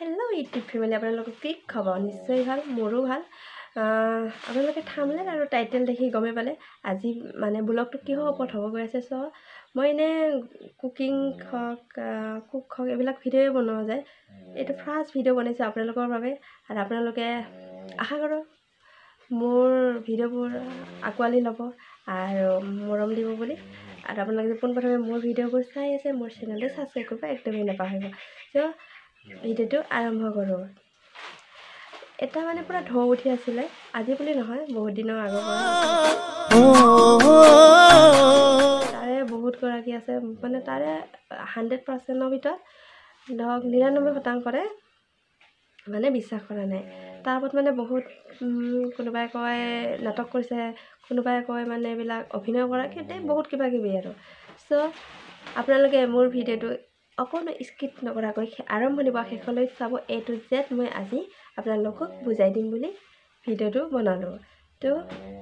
Hello' YouTube family, আপোনালোকক কি খবৰ? নিশ্চয় ভাল, মোৰো ভাল। আপোনালোকে থাম্বনেইল আৰু টাইটেল দেখি গমেই পালে আজি মানে ব্লগটো কিহৰ ওপৰত হ'ব গৈ আছে। চ' মই এনেই কুকিং কুক হওক এইবিলাক ভিডিঅ'ই বনোৱা যায়। এইটো ফাৰ্ষ্ট ভিডিঅ' বনাইছোঁ আপোনালোকৰ বাবে, আৰু আপোনালোকে আশা কৰোঁ মোৰ ভিডিঅ'বোৰ আঁকোৱালি ল'ব আৰু মৰম দিব বুলি। আৰু আপোনালোকে যে পোনপ্ৰথমে মোৰ ভিডিঅ'বোৰ চাই আছে, মোৰ চেনেলটো ছাবস্ক্ৰাইব কৰিব একদমেই নাপাহৰিব। চ' ভিডিঅ'টো আৰম্ভ কৰোঁ। এটা মানে পুৰা ঢৌ উঠি আছিলে, আজি বুলি নহয়, বহুত দিনৰ আগৰ পৰা। তাৰে বহুতগৰাকী আছে, মানে তাৰে 100%ৰ ভিতৰত ধৰক 99% মানে বিশ্বাস কৰা নাই। তাৰ ওপৰত মানে বহুত কোনোবাই কয় নাটক কৰিছে, কোনোবাই কয় মানে এইবিলাক অভিনয় কৰা, সেইটোৱে বহুত কিবা কিবি আৰু। চ' আপোনালোকে মোৰ ভিডিঅ'টো অকণো স্কিপ নকৰাকৈ আৰম্ভণিৰ পৰা শেষলৈ চাব। A to Z মই আজি আপোনালোকক বুজাই দিম বুলি ভিডিঅ'টো বনালোঁ। তো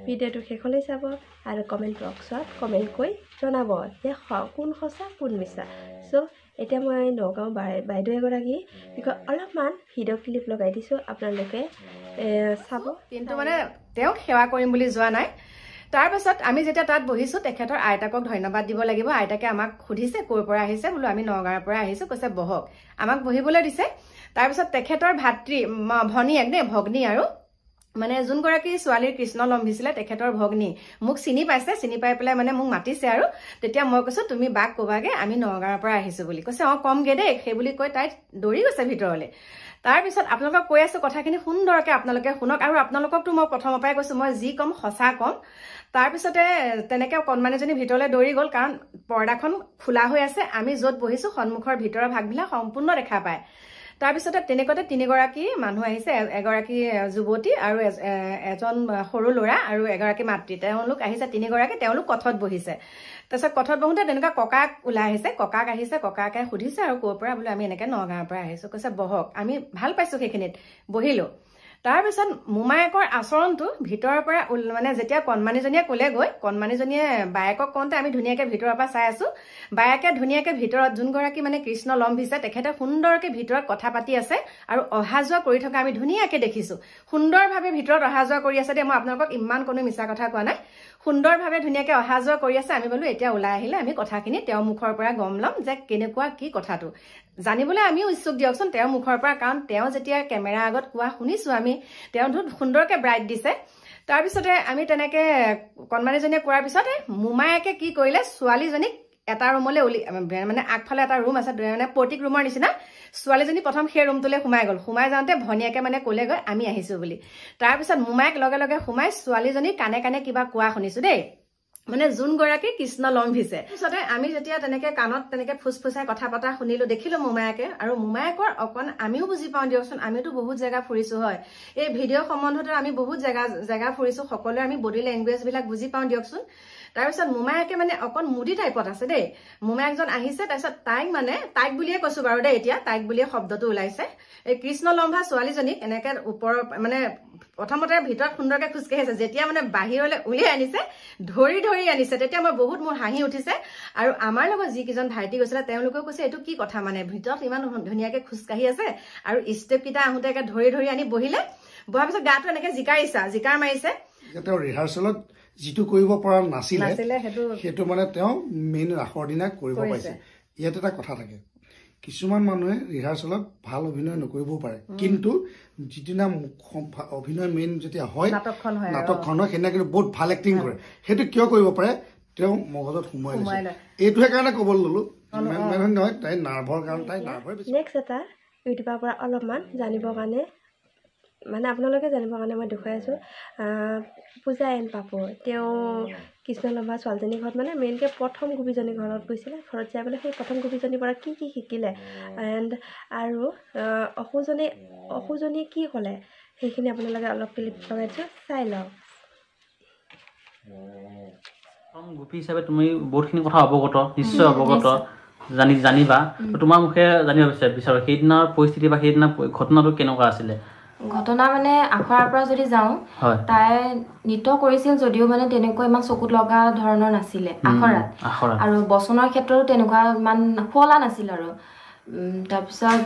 ভিডিঅ'টো শেষলৈ চাব আৰু কমেণ্ট বক্সত কমেণ্ট কৰি জনাব যে কোন সঁচা কোন মিছা। চ' এতিয়া মই নগাঁও বাইদেউ এগৰাকী বিষয়ে অলপমান ভিডিঅ' ক্লিপ লগাই দিছোঁ, আপোনালোকে চাব। কিন্তু মানে তেওঁক সেৱা কৰিম বুলি যোৱা নাই। তাৰপাছত আমি যেতিয়া তাত বহিছোঁ, তেখেতৰ আইতাকক ধন্যবাদ দিব লাগিব। আইতাকে আমাক সুধিছে ক'ৰ পৰা আহিছে, বোলো আমি নগাঁৱৰ পৰা আহিছোঁ। কৈছে বহক, আমাক বহিবলৈ দিছে। তাৰপিছত তেখেতৰ ভগ্নী আৰু মানে যোনগৰাকী ছোৱালীৰ কৃষ্ণ লম্ভিছিলে তেখেতৰ ভগ্নী মোক চিনি পাইছে, চিনি পাই পেলাই মানে মোক মাতিছে। আৰু তেতিয়া মই কৈছোঁ তুমি বাক ক'বাগে আমি নগাঁৱৰ পৰা আহিছোঁ বুলি। কৈছে কমগে দেই, সেই বুলি কৈ তাই দৌৰি গৈছে ভিতৰলৈ। তাৰপিছত আপোনালোকক কৈ আছোঁ কথাখিনি সুন্দৰকৈ আপোনালোকে শুনক। আৰু আপোনালোককতো মই প্ৰথমৰ পৰাই কৈছোঁ মই যি ক'ম সঁচা ক'ম। তাৰপিছতে তেনেকৈ কণমানিজনী ভিতৰলৈ দৌৰি গ'ল, কাৰণ পৰ্দাখন খোলা হৈ আছে। আমি য'ত বহিছোঁ সন্মুখৰ ভিতৰৰ ভাগবিলাক সম্পূৰ্ণ দেখা পায়। তাৰপিছতে তেনেকুৱাতে 3গৰাকী মানুহ আহিছে, এগৰাকী যুৱতী আৰু এজন সৰু ল'ৰা আৰু এগৰাকী মাতৃ। তেওঁলোক আহিছে 3গৰাকী, তেওঁলোক কঠত বহিছে। তাৰপিছত কঠত বহোঁতে তেনেকুৱা ককাক ওলাই আহিছে, ককাকে সুধিছে আৰু ক'ৰ পৰা, বোলে আমি এনেকৈ নগাঁৱৰ পৰা আহিছোঁ। কৈছে বহক, আমি ভাল পাইছোঁ সেইখিনিত বহিলোঁ। তাৰপিছত মোমায়েকৰ আচৰণটো ভিতৰৰ পৰা মানে যেতিয়া কণমানিজনীয়ে ক'লেগৈ, কণমানিজনীয়ে বায়েকক কওঁতে আমি ধুনীয়াকৈ ভিতৰৰ পৰা চাই আছোঁ। বায়েকে ধুনীয়াকৈ ভিতৰত যোনগৰাকী মানে কৃষ্ণ লম্ভিছে তেখেতে সুন্দৰকৈ ভিতৰত কথা পাতি আছে আৰু অহা যোৱা কৰি থকা আমি ধুনীয়াকৈ দেখিছোঁ। সুন্দৰভাৱে ভিতৰত অহা যোৱা কৰি আছে দেই, মই আপোনালোকক ইমান কোনো মিছা কথা কোৱা নাই। সুন্দৰভাৱে ধুনীয়াকৈ অহা যোৱা কৰি আছে। আমি বোলো এতিয়া ওলাই আহিলে আমি কথাখিনি তেওঁৰ মুখৰ পৰা গম ল'ম যে কেনেকুৱা কি কথাটো জানিবলৈ আমিও ইচ্ছুক দিয়কচোন তেওঁৰ মুখৰ পৰা। কাৰণ তেওঁ যেতিয়া কেমেৰা আগত কোৱা শুনিছোঁ আমি, তেওঁ সুন্দৰকৈ ব্ৰাইট দিছে। তাৰপিছতে আমি তেনেকৈ কণমানিজনীয়ে কোৱাৰ পিছতে মোমায়েকে কি কৰিলে, ছোৱালীজনীক এটা ৰুমলৈ মানে আগফালে এটা ৰুম আছে, মানে পৰ্টিক ৰুমৰ নিচিনা। ছোৱালীজনী প্ৰথম সেই ৰুমটোলৈ সোমাই গ'ল। সোমাই যাওঁতে ভনীয়েকে মানে ক'লেগৈ আমি আহিছোঁ বুলি। তাৰপিছত মোমায়েক লগে লগে সোমাই ছোৱালীজনীৰ কাণে কাণে কিবা কোৱা শুনিছোঁ দেই, মানে যোনগৰাকী কৃষ্ণ লম্ভিছে। তাৰপিছতে আমি যেতিয়া তেনেকৈ কাণত তেনেকৈ ফুচফুচাই কথা পতা শুনিলোঁ, দেখিলোঁ মোমায়েকে। আৰু মোমায়েকৰ অকণ আমিও বুজি পাওঁ দিয়কচোন, আমিতো বহুত জেগা ফুৰিছোঁ হয়। এই ভিডিঅ' সম্বন্ধতে আমি বহুত জেগা ফুৰিছোঁ, সকলোৱে আমি বডি লেংগুৱেজবিলাক বুজি পাওঁ দিয়কচোন। তাৰপিছত মোমায়েকে মানে অকণ মুডি টাইপত আছে দেই। মোমায়েকজন আহিছে, তাৰপিছত তাইক বুলিয়ে কৈছোঁ বাৰু দেই, এতিয়া তাইক বুলিয়ে শব্দটো ওলাইছে। এই কৃষ্ণ লম্ভা ছোৱালীজনীক এনেকৈ ওপৰৰ মানে প্ৰথমতে ভিতৰত সুন্দৰকৈ খোজকাঢ়ি আছে, যেতিয়া মানে বাহিৰলৈ উলিয়াই আনিছে, ধৰি আনিছে, তেতিয়া মোৰ হাঁহি উঠিছে। আৰু আমাৰ লগত যিকেইজন ভাইটি গৈছিলে তেওঁলোকেও কৈছে এইটো কি কথা, মানে ভিতৰত ইমান ধুনীয়াকৈ খোজকাঢ়ি আছে আৰু ষ্টেপকেইটা আহোঁতে ধৰি আনি বহিলে। বহাৰ পিছত গাটো এনেকৈ জিকাৰ মাৰিছে। তেওঁ ৰিহাৰ্চেলত যিটো কৰিব পৰা নাছিলে সেইটো মানে তেওঁ মেইন ৰাসৰ দিনা কৰিব পাৰিছে। ইয়াত এটা কথা থাকে, কিছুমান মানুহে ৰিহাৰ্চেলত ভাল অভিনয় নকৰিবও পাৰে, কিন্তু যিদিনা অভিনয় মেইন যেতিয়া হয় নাটকখন হয় সেইদিনা কিন্তু বহুত ভাল এক্টিং কৰে। সেইটো কিয় কৰিব পাৰে তেওঁ মগজত সোমোৱাই লৈছে। এইটোহে কাৰণে ক'বলৈ ল'লোঁ, নহয় তাই নাৰ্ভৰ কাৰণে, তাই নাৰ্ভৰ। নেক্সট এটা ইউটিউবৰ পৰা অলপমান জানিবৰ কাৰণে, মানে আপোনালোকে জানিবৰ কাৰণে মই দেখুৱাই আছোঁ। পূজা এণ্ড পাপু, তেওঁ কৃষ্ণ লম্ভা ছোৱালীজনীৰ ঘৰত মানে মেইনকৈ প্ৰথম গোপীজনীৰ ঘৰত গৈছিলে। ঘৰত যাই পেলাই সেই প্ৰথম গোপীজনীৰ পৰা কি শিকিলে আৰু অসুজনীয়ে কি ক'লে সেইখিনি আপোনালোকে অলপ ক্লিপ লগাই দিছোঁ, চাই লওক। গোপী হিচাপে তুমি বহুতখিনি কথা অৱগত, নিশ্চয় অৱগত, জানিবা। তোমাৰ মুখে জানিব বিচাৰোঁ সেইদিনাৰ পৰিস্থিতি বা সেইদিনা ঘটনাটো কেনেকুৱা আছিলে? ঘটনা মানে আখৰাৰ পৰা যদি যাওঁ, তাই নৃত্য কৰিছিল যদিও মানে তেনেকুৱা ইমান চকুত লগা ধৰণৰ নাছিলে আখৰাত, আৰু বচনৰ ক্ষেত্ৰতো তেনেকুৱা ইমান শুৱলা নাছিল। আৰু তাৰপিছত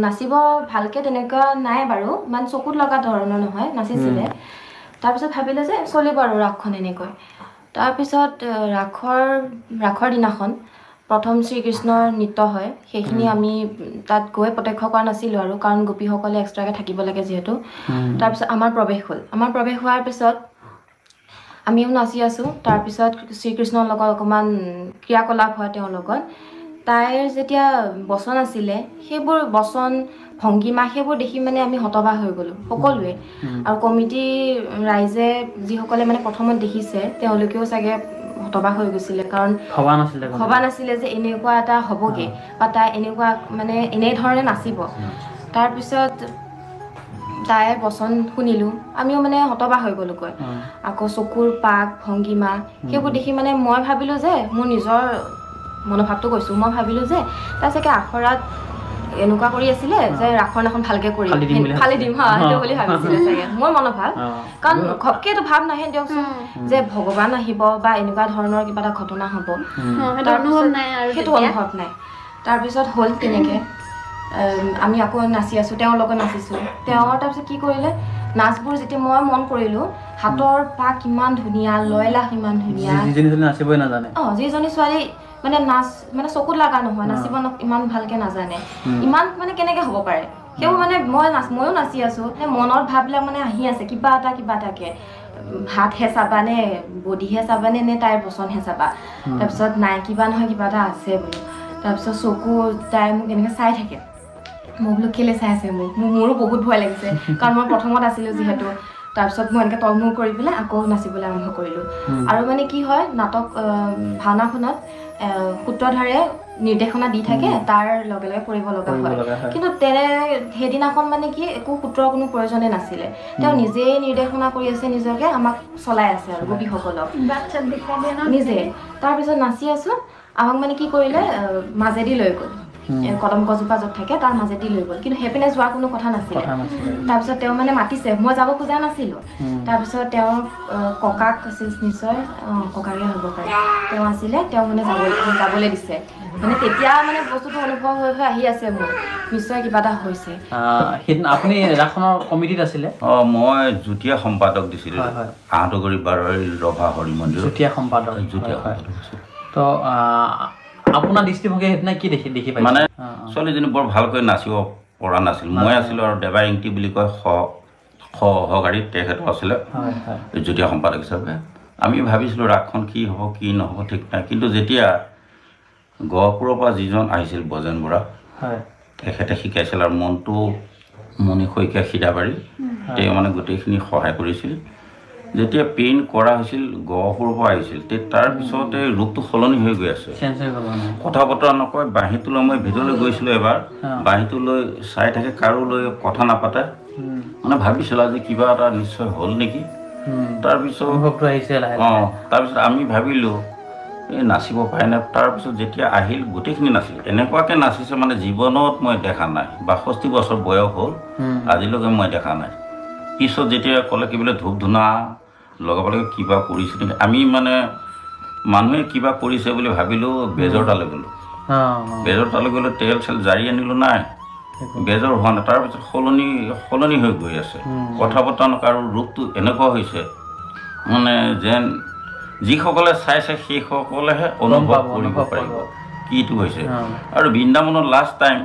নাচিব ভালকৈ তেনেকুৱা নাই বাৰু, ইমান চকুত লগা ধৰণৰ নহয়, নাচিছিলে। তাৰপিছত ভাবিলে যে চলিব আৰু ৰাসখন এনেকৈ। তাৰপিছত ৰাসৰ দিনাখন প্ৰথম শ্ৰীকৃষ্ণৰ নৃত্য হয়, সেইখিনি আমি তাত গৈ প্ৰত্যক্ষ কৰা নাছিলোঁ আৰু, কাৰণ গোপীসকলে এক্সট্ৰাকৈ থাকিব লাগে যিহেতু। তাৰপিছত আমাৰ প্ৰৱেশ হ'ল। আমাৰ প্ৰৱেশ হোৱাৰ পিছত আমিও নাচি আছোঁ। তাৰপিছত শ্ৰীকৃষ্ণৰ লগত অকণমান ক্ৰিয়াকলাপ হয় তেওঁৰ লগত। তাইৰ যেতিয়া বচন আছিলে, সেইবোৰ বচন ভংগীমা সেইবোৰ দেখি মানে আমি হতবাক হৈ গ'লোঁ সকলোৱে। আৰু কমিটি ৰাইজে যিসকলে মানে প্ৰথমত দেখিছে তেওঁলোকেও চাগে হতবাক হৈ গৈছিলে, কাৰণ ভবা নাছিলে যে এনেকুৱা এটা হ'বগৈ বা তাই এনেকুৱা মানে এনেধৰণে নাচিব। তাৰপিছত তাইৰ বচন শুনিলোঁ, আমিও মানে হতবাক হৈ গ'লোগৈ। আকৌ চকুৰ পাক ভংগীমা সেইবোৰ দেখি মানে মই ভাবিলোঁ যে, মোৰ নিজৰ মনোভাৱটো কৈছোঁ, মই ভাবিলোঁ যে তাই চাগে আখৰাত এনেকুৱা কৰি আছিলে যে ৰাসৰনাখন ভালকৈ কৰি ফালি দিম সেইটো বুলি ভাবিছিলে চাগে, মোৰ মনোভাৱ। কাৰণ ঘপকৈ এইটো ভাৱ নাহে দিয়কচোন যে ভগৱান আহিব বা এনেকুৱা ধৰণৰ কিবা এটা ঘটনা হ'ব, সেইটো অনুভৱ নাই। তাৰপিছত হ'ল তেনেকৈ আমি আকৌ নাচি আছোঁ, তেওঁৰ লগত নাচিছোঁ। তেওঁৰ তাৰপিছত কি কৰিলে, নাচবোৰ যেতিয়া মই মন কৰিলোঁ, হাতৰ পাক ইমান ধুনীয়া, লয়লাস ইমান ধুনীয়া। যিজনী ছোৱালী মানে নাচ মানে চকুত লগা নহয়, নাচিব ইমান ভালকৈ নাজানে, ইমান মানে কেনেকৈ হ'ব পাৰে। সেইবোৰ মানে ময়ো নাচি আছোঁ, মনৰ ভাৱবিলাক মানে আহি আছে কিবা এটাকৈ। হাতহে চাবানে, বডিহে চাবানে, নে তাইৰ বচনহে চাবা। তাৰপিছত নাই, কিবা নহয় কিবা এটা আছে বোলো। তাৰপিছত চকু তাই মোক এনেকৈ চাই থাকে, মই বোলো কেলৈ চাই আছে মোৰো বহুত ভয় লাগিছে, কাৰণ মই প্ৰথমত আছিলোঁ যিহেতু। তাৰপিছত মই এনেকৈ তলমূৰ কৰি পেলাই আকৌ নাচিবলৈ আৰম্ভ কৰিলোঁ। আৰু মানে কি হয়, নাটক ভাওনাখনত সূত্ৰধাৰে নিৰ্দেশনা দি থাকে, তাৰ লগে লগে কৰিব লগা হয়। কিন্তু সেইদিনাখন মানে কি একো সূত্ৰৰ কোনো প্ৰয়োজনে নাছিলে, তেওঁ নিজেই নিৰ্দেশনা কৰি আছে, নিজকে আমাক চলাই আছে আৰু গোপীসকলক নিজে। তাৰপিছত নাচি আছোঁ, আমাক মানে কি কৰিলে, মাজেদি লৈ গ'ল, কদম গছজোপা য'ত থাকে তাৰ মাজেদি লৈ গ'ল, কিন্তু সেইপিনে যোৱাৰ কোনো কথা নাছিলে। তাৰপিছত তেওঁ মানে মাতিছে, মই যাব খোজা নাছিলোঁ। তাৰপিছত তেওঁৰ ককাক আছিল নিশ্চয়, ককাকে হ'ব পাৰে, তেওঁ আছিলে, তেওঁ মানে যাবলৈ দিছে। মানে তেতিয়া মানে বস্তুটো অনুভৱ হৈ আহি আছে মোৰ, নিশ্চয় কিবা এটা হৈছে। আপুনি ৰাসখনৰ কমিটিত আছিলে? মই যুটীয়া সম্পাদক দিছিলোঁ, আহতগুৰি বাৰৈ ৰভা হৰি মন্দিৰ যুটীয়া সম্পাদক। তো আপোনাৰ দৃষ্টিভংগী সেইদিনা কি দেখি পাইছে? মানে ছোৱালীজনী বৰ ভালকৈ নাচিব পৰা নাছিল। মই আছিলোঁ আৰু দেৱা ইংটি বুলি কয় সহকাৰী, তেখেতো আছিলে যুটীয়া সম্পাদক হিচাপে। আমি ভাবিছিলোঁ ৰাসখন কি হ'ব কি নহ'ব ঠিক নাই। কিন্তু যেতিয়া গহপুৰৰ পৰা যিজন আহিছিল বজেন বৰা, তেখেতে শিকাইছিল আৰু মণি শইকীয়া সিধাবাৰী, তেওঁ মানে গোটেইখিনি সহায় কৰিছিল। যেতিয়া পেইণ্ট কৰা হৈছিল, গহপুৰৰ পৰা আহিছিল, তাৰপিছতে ৰূপটো সলনি হৈ গৈ আছে। কথা বতৰা নকয়, বাঁহীটো লৈ মই ভিতৰলৈ গৈছিলোঁ এবাৰ, বাঁহীটো লৈ চাই থাকে, কাৰো লৈ কথা নাপাতে। মানে ভাবিছিলোঁ আজি কিবা এটা নিশ্চয় হ'ল নেকি। তাৰপিছত আমি ভাবিলোঁ এই নাচিব পাৰে নে। তাৰপিছত যেতিয়া আহিল গোটেইখিনি নাছিল, এনেকুৱাকৈ নাচিছে মানে জীৱনত মই দেখা নাই। ৬২ বছৰ বয়স হ'ল, আজিলৈকে মই দেখা নাই। পিছত যেতিয়া ক'লে কি বোলে ধূপ ধূনা লগাব লাগে, কিবা কৰিছে নেকি, আমি মানে মানুহে কিবা কৰিছে বুলি ভাবিলোঁ। বেজৰ তালৈ গ'লোঁ, তেল চেল জাৰি আনিলোঁ, নাই বেজৰ হোৱা নাই। তাৰপিছত সলনি হৈ গৈ আছে, কথা বতৰা নকয়, আৰু ৰূপটো এনেকুৱা হৈছে মানে যেন যিসকলে চাইছে সেইসকলেহে অনুভৱ কৰিব পাৰিব কিটো হৈছে। আৰু বৃন্দাবনত লাষ্ট টাইম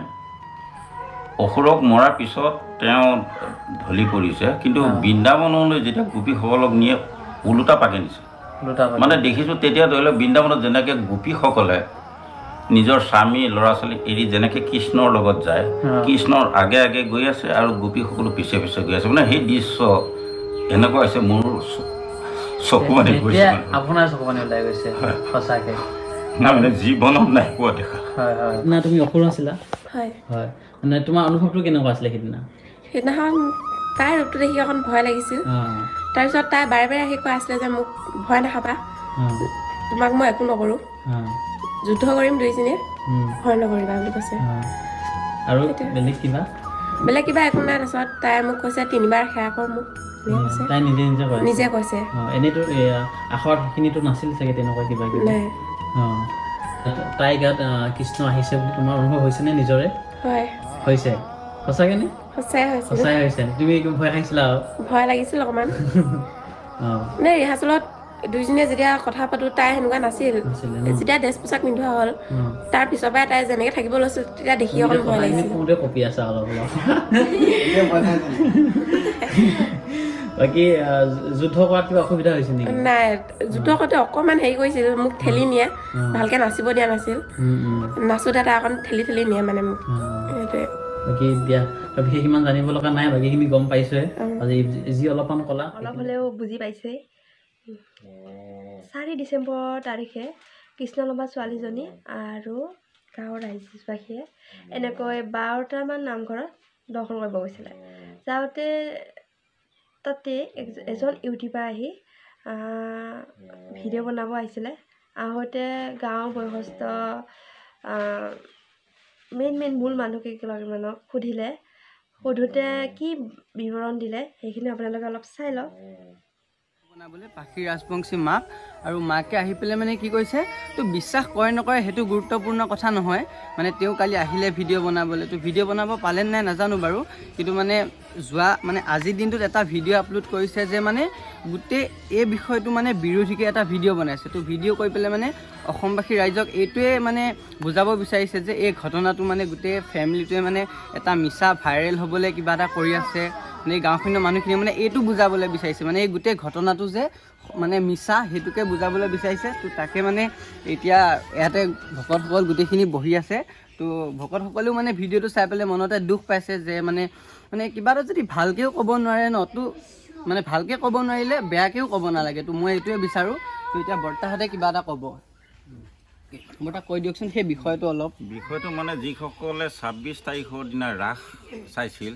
অসুৰক মৰাৰ পিছত তেওঁ ঢলি পৰিছে, কিন্তু বৃন্দাবনলৈ যেতিয়া গোপীসকলক নিয়ে ওলোটা পাকে নিছে। মানে দেখিছোঁ তেতিয়া ধৰি লওক বৃন্দাবনত যেনেকৈ গোপীসকলে নিজৰ স্বামী ল'ৰা ছোৱালী এৰি যেনেকৈ কৃষ্ণৰ লগত যায়, কৃষ্ণৰ আগে আগে গৈ আছে আৰু গোপীসকলো পিছে পিছে গৈ আছে। মানে সেই দৃশ্য এনেকুৱা হৈছে, মোৰ চকু মানে গৈছে, আপোনাৰ চকু মানে ওলাই গৈছে সঁচাকৈ। মানে জীৱনত নাই পোৱা দেখা। না তুমি অসুৰ আছিলা? হয়। মানে তোমাৰ অনুভৱটো কেনেকুৱা আছিলে সেইদিনা? সেইদিনাখন তাইৰ ৰূপটো দেখি অকণ ভয় লাগিছিল। তাৰপিছত তাই বাৰে বাৰে আহি কৈ আছিলে যে মোক ভয় নাখাবা, তোমাক মই একো নকৰোঁ, যুদ্ধ কৰিম দুইজনীয়ে, ভয় নকৰিবা বুলি কৈছে। আৰু বেলেগ কিবা একো নাই। তাৰপিছত তাই মোক কৈছে 3বাৰ সেৱা কৰ মোক, তাই নিজে কৈছে। এনেইতো আখৰত সেইখিনিতো নাছিল চাগে তেনেকুৱা কিবা কিবি? নাই। তাই গাত কৃষ্ণ আহিছে বুলি তোমাৰ অনুভৱ হৈছেনে নিজৰে? হয় হৈছে সঁচাকে নে? সঁচাই হৈছিল। সঁচাই হৈছে। তুমি ভয় খাইছিলা? ভয় লাগিছিল অকণমান। অঁ মানে ৰিহাৰ্চেলত দুইজনীয়ে যেতিয়া কথা পাতোঁ তাই সেনেকুৱা নাছিল। যেতিয়া ড্ৰেছ পোছাক পিন্ধোৱা হ'ল তাৰ পিছৰ পৰাই তাই যেনেকৈ থাকিব লৈছিল তেতিয়া দেখি অকণ ভয় লাগিছিল। কোনটোৱে কপি আছা অলপ অলপ? বাকী যুদ্ধ কৰাত কিবা অসুবিধা হৈছিল নেকি? নাই, যুদ্ধ কৰোঁতে অকণমান হেৰি কৰিছিল, মোক ঠেলি নিয়ে, ভালকৈ নাচিব দিয়া নাছিল। নাচোতে তাই অকণ ঠেলি ঠেলি নিয়ে মানে মোক, সেইটোৱে। বাকী দিয়া বিশেষ ইমান জানিব লগা নাই, বাকীখিনি গম পাইছোৱে। আজি যি অলপমান ক'লা অলপ হ'লেও বুজি পাইছে। 4 ডিচেম্বৰ তাৰিখে কৃষ্ণনবা ছোৱালীজনী আৰু গাঁৱৰ ৰাইজবাসীয়ে এনেকৈ 12টামান নামঘৰত দৰ্শন কৰিব গৈছিলে। যাওঁতে তাতে এজন ইউটিউবাৰ আহি ভিডিঅ' বনাব আহিছিলে। আহোঁতে গাঁৱৰ বয়সস্থ মেইন মূল মানুহকেইগৰাকীমানক সুধিলে। সোধোতে কি বিৱৰণ দিলে সেইখিনি আপোনালোকে অলপ চাই লওক। বনাবলৈ পাখি ৰাজবংশী মাক আৰু মাকে আহি পেলাই মানে কি কৈছে, তো বিশ্বাস কৰে নকৰে সেইটো গুৰুত্বপূৰ্ণ কথা নহয়। মানে তেওঁ কালি আহিলে ভিডিঅ' বনাবলৈ, তো ভিডিঅ' বনাব পালে নাই নাজানো বাৰু, কিন্তু মানে আজিৰ দিনটোত এটা ভিডিঅ' আপলোড কৰিছে যে মানে গোটেই এই বিষয়টো মানে বিৰোধীকে এটা ভিডিঅ' বনাইছে। তো ভিডিঅ' কৰি পেলাই মানে অসমবাসী ৰাইজক এইটোৱে মানে বুজাব বিচাৰিছে যে এই ঘটনাটো মানে গোটেই ফেমিলিটোৱে মানে এটা মিছা ভাইৰেল হ'বলৈ কিবা এটা কৰি আছে। মানে এই গাঁওখনৰ মানুহখিনিয়ে মানে এইটো বুজাবলৈ বিচাৰিছে, মানে এই গোটেই ঘটনাটো যে মানে মিছা সেইটোকে বুজাবলৈ বিচাৰিছে। তো তাকে মানে এতিয়া ইয়াতে ভকতসকল গোটেইখিনি বহি আছে। তো ভকতসকলেও মানে ভিডিঅ'টো চাই পেলাই মনতে দুখ পাইছে যে মানে কিবা এটা যদি ভালকৈও ক'ব নোৱাৰে ন, তো মানে ভালকৈ ক'ব নোৱাৰিলে বেয়াকৈও ক'ব নালাগে। তো মই এইটোৱে বিচাৰোঁ। তো এতিয়া বৰ্তাহঁতে কিবা এটা ক'ব, বৰ্তা কৈ দিয়কচোন সেই বিষয়টো অলপ। বিষয়টো মানে যিসকলে 26 তাৰিখৰ দিনা ৰাস চাইছিল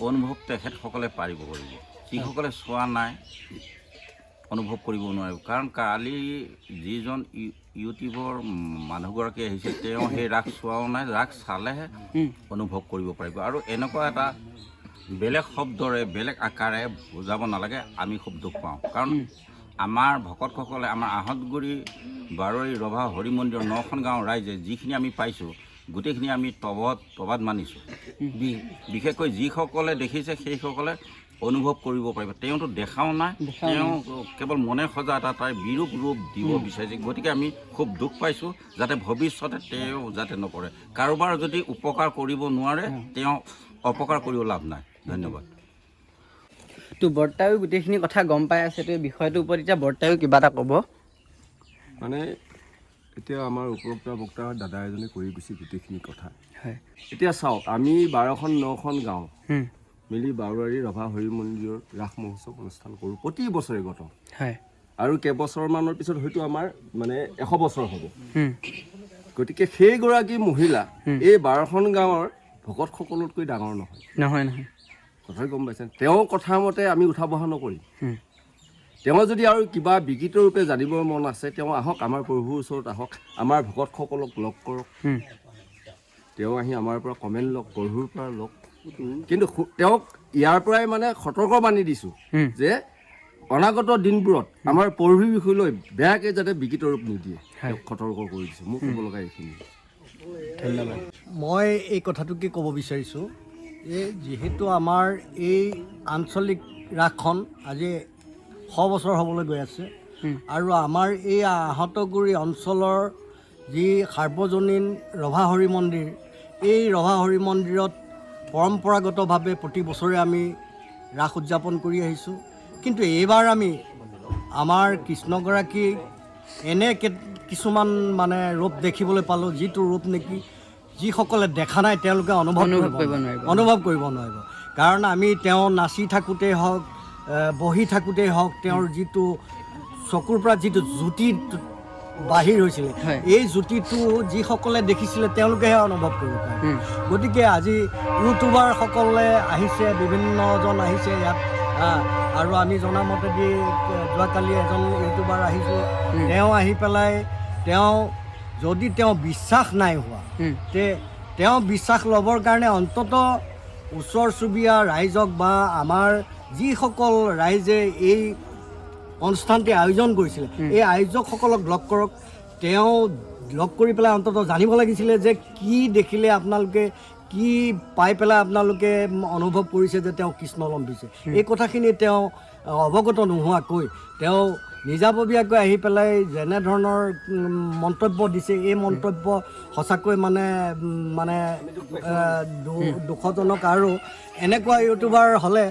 অনুভৱ তেখেতসকলে পাৰিব কৰিব, যিসকলে চোৱা নাই অনুভৱ কৰিব নোৱাৰিব। কাৰণ কালি যিজন ইউটিউবৰ মানুহগৰাকী আহিছিল তেওঁ সেই ৰাস চোৱাও নাই, ৰাস চালেহে অনুভৱ কৰিব পাৰিব। আৰু এনেকুৱা এটা বেলেগ শব্দৰে বেলেগ আকাৰে বুজাব নালাগে, আমি খুব দুখ পাওঁ। কাৰণ আমাৰ ভকতসকলে আমাৰ আহঁতগুৰি বাৰৈ ৰভা হৰি মন্দিৰৰ 9খন গাঁৱৰ ৰাইজে যিখিনি আমি পাইছোঁ গোটেইখিনি আমি তবাত মানিছোঁ। বিশেষকৈ যিসকলে দেখিছে সেইসকলে অনুভৱ কৰিব পাৰিব। তেওঁতো দেখাও নাই, তেওঁ কেৱল মনে সজা এটা তাই বিৰূপ ৰূপ দিব বিচাৰিছে। গতিকে আমি খুব দুখ পাইছোঁ, যাতে ভৱিষ্যতে তেওঁ যাতে নকৰে। কাৰোবাৰ যদি উপকাৰ কৰিব নোৱাৰে তেওঁ অপকাৰ কৰিব লাভ নাই। ধন্যবাদ। তো বৰ্তায়ো গোটেইখিনি কথা গম পাই আছে। তো এই বিষয়টোৰ ওপৰত এতিয়া বৰ্তায়ো কিবা এটা ক'ব। মানে এতিয়া আমাৰ উপৰোক্ত বক্তা দাদা এজনে কৰি গৈছে গোটেইখিনি কথা। হয়, এতিয়া চাওক, আমি 12খন 9খন গাঁও মিলি বাৰোৱাৰী ৰভা হৰি মন্দিৰৰ ৰাস মহোৎসৱ অনুষ্ঠান কৰোঁ প্ৰতি বছৰে গত। হয়, আৰু কেইবছৰমানৰ পিছত হয়তো আমাৰ মানে 100 বছৰ হ'ব। গতিকে সেইগৰাকী মহিলা এই 12খন গাঁৱৰ ভকতসকলতকৈ ডাঙৰ নহয়। কথাটো গম পাইছে? তেওঁৰ কথা মতে আমি উঠা বহা নকৰিম। তেওঁ যদি আৰু কিবা বিকৃত ৰূপে জানিবৰ মন আছে তেওঁ আহক, আমাৰ প্ৰভুৰ ওচৰত আহক, আমাৰ ভকতসকলক লগ কৰক। তেওঁ আহি আমাৰ পৰা কমেণ্ট লওক, প্ৰভুৰ পৰা লওক। কিন্তু তেওঁক ইয়াৰ পৰাই মানে সতৰ্কবাণী দিছোঁ যে অনাগত দিনবোৰত আমাৰ প্ৰভুৰ বিষয়লৈ বেয়াকৈ যাতে বিকৃত ৰূপ নিদিয়ে, সতৰ্ক কৰি দিছোঁ। মোক ক'ব লগা এইখিনি। ধন্যবাদ। মই এই কথাটোকে ক'ব বিচাৰিছোঁ যে যিহেতু আমাৰ এই আঞ্চলিক ৰাসখন আজি 100 বছৰ হ'বলৈ গৈ আছে, আৰু আমাৰ এই আহঁতগুৰি অঞ্চলৰ যি সাৰ্বজনীন ৰভা হৰি মন্দিৰ, এই ৰভা হৰি মন্দিৰত পৰম্পৰাগতভাৱে প্ৰতি বছৰে আমি ৰাস উদযাপন কৰি আহিছোঁ। কিন্তু এইবাৰ আমি আমাৰ কৃষ্ণগৰাকী এনে কিছুমান মানে ৰূপ দেখিবলৈ পালোঁ, যিটো ৰূপ নেকি যিসকলে দেখা নাই তেওঁলোকে অনুভৱ কৰিব নোৱাৰিব। কাৰণ আমি তেওঁ নাচি থাকোঁতেই হওক, বহি থাকোঁতেই হওক, তেওঁৰ যিটো চকুৰ পৰা যিটো জ্যোতি বাহিৰ হৈছিলে, এই জ্যোতিটো যিসকলে দেখিছিলে তেওঁলোকেহে অনুভৱ কৰিব পাৰে। গতিকে আজি ইউটিউবাৰসকলে আহিছে, বিভিন্নজন আহিছে ইয়াত। আৰু আমি জনামতেদি যোৱাকালি এজন ইউটিউবাৰ আহিছোঁ, তেওঁ আহি পেলাই যদি তেওঁ বিশ্বাস নাই হোৱা তেওঁ বিশ্বাস ল'বৰ কাৰণে অন্ততঃ ওচৰ চুবুৰীয়া ৰাইজক বা আমাৰ যিসকল ৰাইজে এই অনুষ্ঠানটি আয়োজন কৰিছিলে এই আয়োজকসকলক লগ কৰক। তেওঁ লগ কৰি পেলাই অন্ততঃ জানিব লাগিছিলে যে কি দেখিলে আপোনালোকে কি পাই পেলাই আপোনালোকে অনুভৱ কৰিছে যে তেওঁ কৃষ্ণ লম্বিছে। এই কথাখিনি তেওঁ অৱগত নোহোৱাকৈ তেওঁ নিজাববীয়াকৈ আহি পেলাই যেনেধৰণৰ মন্তব্য দিছে, এই মন্তব্য সঁচাকৈ মানে দুখজনক। আৰু এনেকুৱা ইউটিউবাৰ হ'লে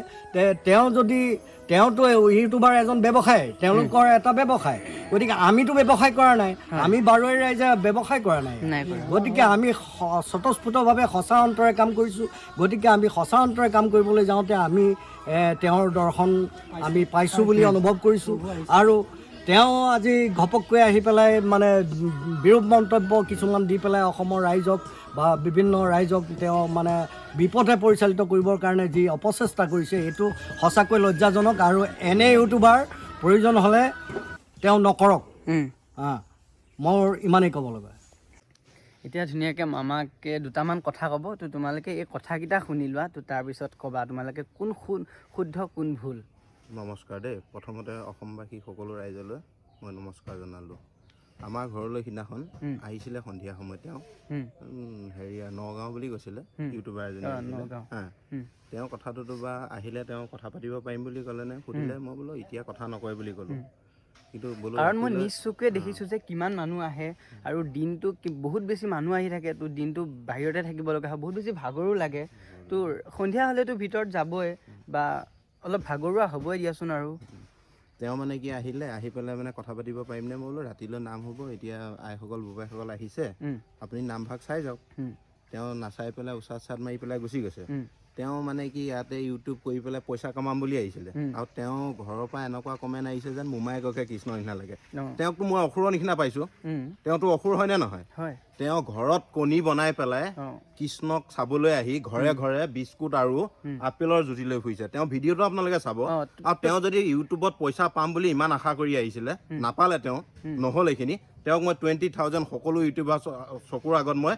তেওঁতো ইউটিউবাৰ এজন ব্যৱসায়, তেওঁলোকৰ এটা ব্যৱসায়। গতিকে আমিতো ব্যৱসায় কৰা নাই, আমি বাৰৈ ৰাইজে ব্যৱসায় কৰা নাই। গতিকে আমি স্বতঃস্ফূৰ্তভাৱে সঁচা অন্তৰে কাম কৰিছোঁ। গতিকে আমি সঁচা অন্তৰে কাম কৰিবলৈ যাওঁতে আমি তেওঁৰ দৰ্শন আমি পাইছোঁ বুলি অনুভৱ কৰিছোঁ। আৰু তেওঁ আজি ঘপককৈ আহি পেলাই মানে বিৰূপ মন্তব্য কিছুমান দি পেলাই অসমৰ ৰাইজক বা বিভিন্ন ৰাইজক তেওঁ মানে বিপথে পৰিচালিত কৰিবৰ কাৰণে যি অপচেষ্টা কৰিছে, এইটো সঁচাকৈ লজ্জাজনক। আৰু এনে ইউটিউবাৰ প্ৰয়োজন হ'লে তেওঁ নকৰক। মোৰ ইমানেই ক'ব লগা। এতিয়া ধুনীয়াকৈ মামাকে দুটামান কথা ক'ব, তো তোমালোকে এই কথাকেইটা শুনি লোৱা, তো তাৰপিছত ক'বা তোমালোকে কোন শুদ্ধ কোন ভুল। নমস্কাৰ দেই। প্ৰথমতে অসমবাসী সকলো ৰাইজলৈ মই নমস্কাৰ জনালোঁ। আমাৰ ঘৰলৈ সিদিনাখন আহিছিলে সন্ধিয়া সময়ত তেওঁ হেৰিয়া নগাঁও বুলি কৈছিলে ইউটিউবাৰ এজনে। তেওঁ কথাটোতো বা আহিলে তেওঁ কথা পাতিব পাৰিম বুলি ক'লেনে সুধিলে, মই বোলো এতিয়া কথা নকয় বুলি ক'লোঁ। কিন্তু বোলো কাৰণ মই নিজ চকুৱে দেখিছোঁ যে কিমান মানুহ আহে আৰু দিনটো বহুত বেছি মানুহ আহি থাকে, তো দিনটো বাহিৰতে থাকিব লগা হয়, বহুত বেছি ভাগৰো লাগে। তো সন্ধিয়া হ'লেতো ভিতৰত যাবই বা অলপ ভাগৰুৱা হ'বই দিয়াচোন। আৰু তেওঁ মানে কি আহিলে, আহি পেলাই মানে কথা পাতিব পাৰিমনে? মই বোলো ৰাতিলৈ নাম হ'ব, এতিয়া আইসকল বোপাইসকল আহিছে, আপুনি নামভাগ চাই যাওক। তেওঁ নাচাই পেলাই উচাত চাত মাৰি পেলাই গুচি গৈছে। তেওঁ মানে কি ইয়াতে ইউটিউব কৰি পেলাই পইচা কামাম বুলি আহিছিলে। আৰু তেওঁ ঘৰৰ পৰা এনেকুৱা কমেণ্ট আহিছে যেন মোমায়েককে কৃষ্ণৰ নিচিনা লাগে। তেওঁকতো মই অসুৰৰ নিচিনা পাইছোঁ, তেওঁতো অসুৰ হয়নে নহয়? তেওঁ ঘৰত কণী বনাই পেলাই কৃষ্ণক চাবলৈ আহি ঘৰে ঘৰে বিস্কুট আৰু আপেলৰ জুতি লৈ ফুৰিছে। তেওঁ ভিডিঅ'টো আপোনালোকে চাব। আৰু তেওঁ যদি ইউটিউবত পইচা পাম বুলি ইমান আশা কৰি আহিছিলে, নাপালে, তেওঁ নহ'ল এইখিনি। তেওঁক মই 20,000 সকলো ইউটিউবাৰ চকুৰ আগত মই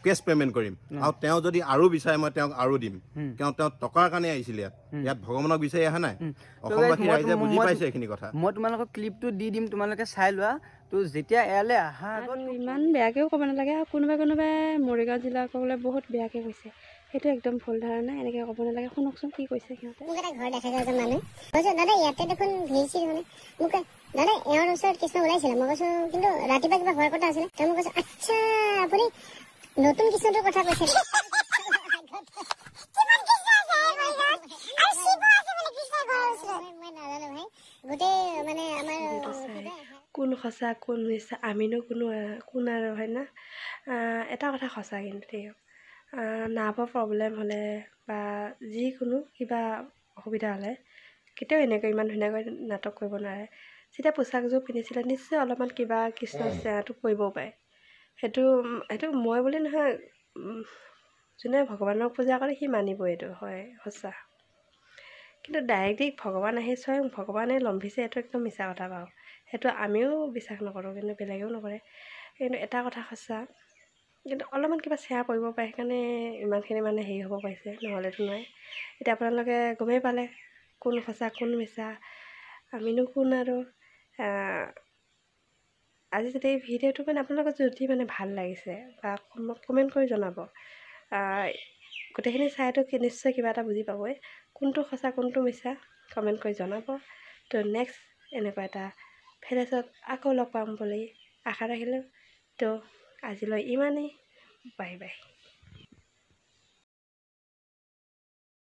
কেছ পে'মেণ্ট কৰিম। আৰু তেওঁ যদি আৰু বিচাৰে মই তেওঁক আৰু দিম। তেওঁ টকাৰ কাৰণে আহিছিলে ইয়াত ভগৱানক বিচাৰি অহা নাই। অসমবাসী ৰাইজে বুজি পাইছে এইখিনি কথা। মই তোমালোকক ক্লিপটো দি দিম, তোমালোকে চাই লোৱা। তো যেতিয়া ইয়ালৈ অহা আগত ইমান বেয়াকৈও ক'ব নালাগে। আৰু কোনোবাই মৰিগাঁও জিলা ক'বলৈ বহুত বেয়াকৈ কৈছে, সেইটো একদম ভুল ধাৰণা। এনেকৈ ক'ব নালাগে। শুনকচোন কি কৈছে সিহঁতে। মোক এটা ঘৰ দেখা যায় এজন মানুহ কৈছোঁ, দাদা ইয়াতে দেখোন ভিৰছিল মানে। মোক কয়, দাদা এওঁৰ ওচৰত কৃষ্ণ ওলাইছিলে। মই কৈছোঁ কিন্তু ৰাতিপুৱা কিবা হোৱাৰ কথা আছিলে। তেওঁ মোক কৈছে, আচ্ছা আপুনি নতুন কৃষ্ণটোৰ কথা কৈছে। কোন সঁচা কোন মিছা আমিনো কোন আৰু হয় না। এটা কথা সঁচা কিন্তু দেই, নাৰ্ভৰ প্ৰব্লেম হ'লে বা যিকোনো কিবা অসুবিধা হ'লে কেতিয়াও এনেকৈ ইমান ধুনীয়াকৈ নাটক কৰিব নোৱাৰে। যেতিয়া পোচাকযোৰ পিন্ধিছিলে নিশ্চয় অলপমান কিবা কৃষ্ণ চেহাটো কৰিবও পাৰে। সেইটো মই বুলি নহয়, যোনে ভগৱানক পূজা কৰে সি মানিবই, এইটো হয় সঁচা। কিন্তু ডাইৰেক্টলি ভগৱান আহি স্বয়ং ভগৱানে লম্ভিছে, এইটো একদম মিছা কথা বাৰু। সেইটো আমিও বিশ্বাস নকৰোঁ, কিন্তু বেলেগেও নকৰে। কিন্তু এটা কথা সঁচা, কিন্তু অলপমান কিবা শ্বেয়াৰ কৰিব পাৰে, সেইকাৰণে ইমানখিনি মানে হেৰি হ'ব পাৰিছে, নহ'লেতো নোৱাৰে। এতিয়া আপোনালোকে গমেই পালে কোন সঁচা কোন মিছা, আমিনো কোন। আৰু আজি যদি এই ভিডিঅ'টো মানে আপোনালোকৰ যদি মানে ভাল লাগিছে বা কমেণ্ট কৰি জনাব। গোটেইখিনি চাইতো নিশ্চয় কিবা এটা বুজি পাবই, কোনটো সঁচা কোনটো মিছা কমেণ্ট কৰি জনাব। তো নেক্সট এনেকুৱা এটা ভিডিঅ'ত আকৌ লগ পাম বুলি আশা ৰাখিলোঁ। তো আজিলৈ ইমানেই, বাই বাই।